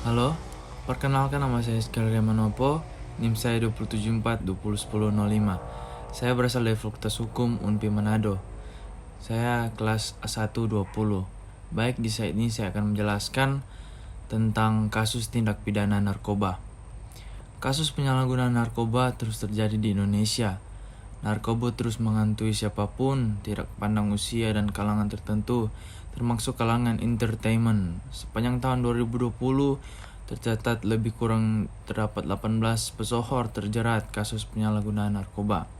Halo, perkenalkan nama saya Sekali Manopo, NIM saya 274201005. Saya berasal dari Fakultas Hukum UNPI Manado. Saya kelas A120. Baik, di saat ini saya akan menjelaskan tentang kasus tindak pidana narkoba. Kasus penyalahgunaan narkoba terus terjadi di Indonesia. Narkoba terus menghantui siapapun, tidak pandang usia dan kalangan tertentu, termasuk kalangan entertainment. Sepanjang tahun 2020, tercatat lebih kurang terdapat 18 pesohor terjerat kasus penyalahgunaan narkoba.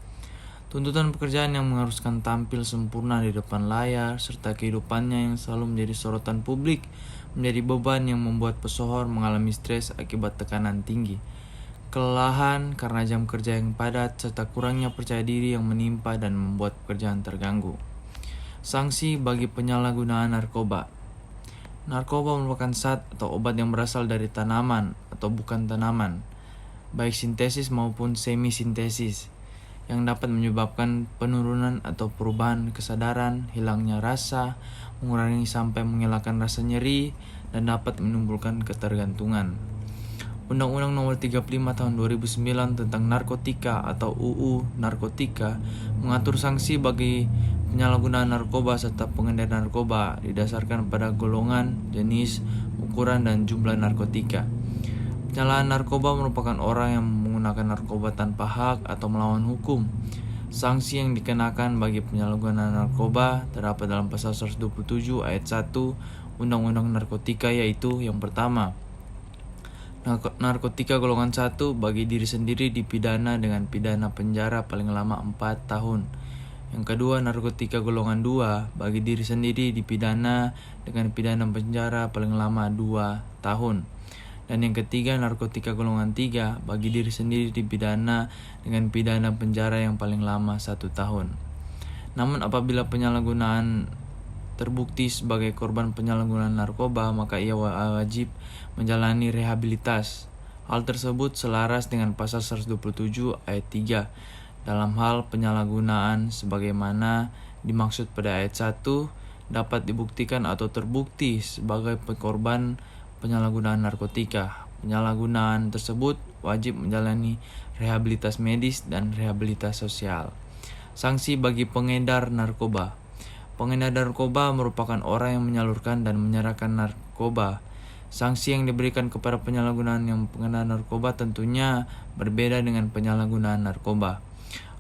Tuntutan pekerjaan yang mengharuskan tampil sempurna di depan layar, serta kehidupannya yang selalu menjadi sorotan publik, menjadi beban yang membuat pesohor mengalami stres akibat tekanan tinggi, kelelahan karena jam kerja yang padat, serta kurangnya percaya diri yang menimpa dan membuat pekerjaan terganggu. Sanksi bagi penyalahgunaan narkoba. Narkoba merupakan zat atau obat yang berasal dari tanaman atau bukan tanaman, baik sintesis maupun semi-sintesis, yang dapat menyebabkan penurunan atau perubahan kesadaran, hilangnya rasa, mengurangi sampai menghilangkan rasa nyeri, dan dapat menimbulkan ketergantungan. Undang-Undang Nomor 35 Tahun 2009 tentang narkotika atau UU Narkotika mengatur sanksi bagi penyalahgunaan narkoba serta pengedar narkoba didasarkan pada golongan, jenis, ukuran, dan jumlah narkotika. Penyalahan narkoba merupakan orang yang menggunakan narkoba tanpa hak atau melawan hukum. Sanksi yang dikenakan bagi penyalahgunaan narkoba terdapat dalam pasal 127 ayat 1 Undang-Undang Narkotika, yaitu yang pertama, narkotika golongan 1 bagi diri sendiri dipidana dengan pidana penjara paling lama 4 tahun. Yang kedua, narkotika golongan 2 bagi diri sendiri dipidana dengan pidana penjara paling lama 2 tahun. Dan yang ketiga, narkotika golongan 3 bagi diri sendiri dipidana dengan pidana penjara yang paling lama 1 tahun. Namun apabila penyalahgunaan terbukti sebagai korban penyalahgunaan narkoba, maka ia wajib menjalani rehabilitas. Hal tersebut selaras dengan pasal 127 ayat 3 dalam hal penyalahgunaan sebagaimana dimaksud pada ayat 1 dapat dibuktikan atau terbukti sebagai korban penyalahgunaan narkotika. Penyalahgunaan tersebut wajib menjalani rehabilitas medis dan rehabilitas sosial. Sanksi bagi pengedar narkoba. Pengedar narkoba merupakan orang yang menyalurkan dan menyerahkan narkoba. Sanksi yang diberikan kepada penyalahgunaan yang pengedar narkoba tentunya berbeda dengan penyalahgunaan narkoba.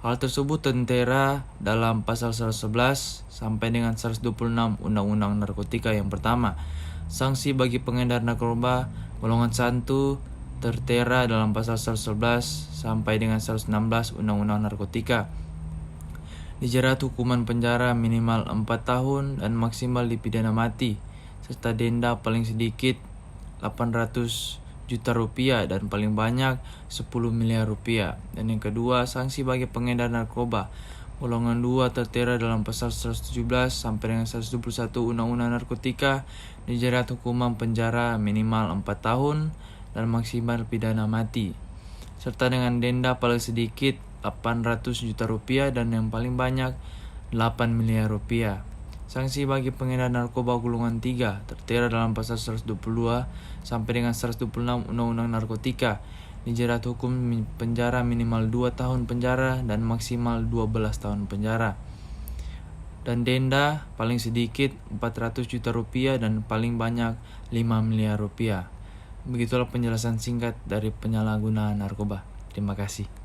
Hal tersebut tertera dalam pasal 111 sampai dengan 126 Undang-Undang Narkotika. Yang pertama, sanksi bagi pengedar narkoba golongan 1 tertera dalam pasal 111 sampai dengan 116 Undang-Undang Narkotika. Dijerat hukuman penjara minimal 4 tahun dan maksimal dipidana mati, serta denda paling sedikit 800 juta rupiah dan paling banyak 10 miliar rupiah. Dan yang kedua, sanksi bagi pengedar narkoba golongan 2 tertera dalam pasal 117 sampai dengan 121 Undang-Undang Narkotika, dijerat hukuman penjara minimal 4 tahun dan maksimal pidana mati, serta dengan denda paling sedikit 800 juta rupiah dan yang paling banyak 8 miliar rupiah. Sanksi bagi pengedar narkoba golongan 3 tertera dalam pasal 122 sampai dengan 126 Undang-Undang Narkotika, dijerat hukum penjara minimal 2 tahun penjara dan maksimal 12 tahun penjara, dan denda paling sedikit 400 juta rupiah dan paling banyak 5 miliar rupiah. Begitulah penjelasan singkat dari penyalahgunaan narkoba. Terima kasih.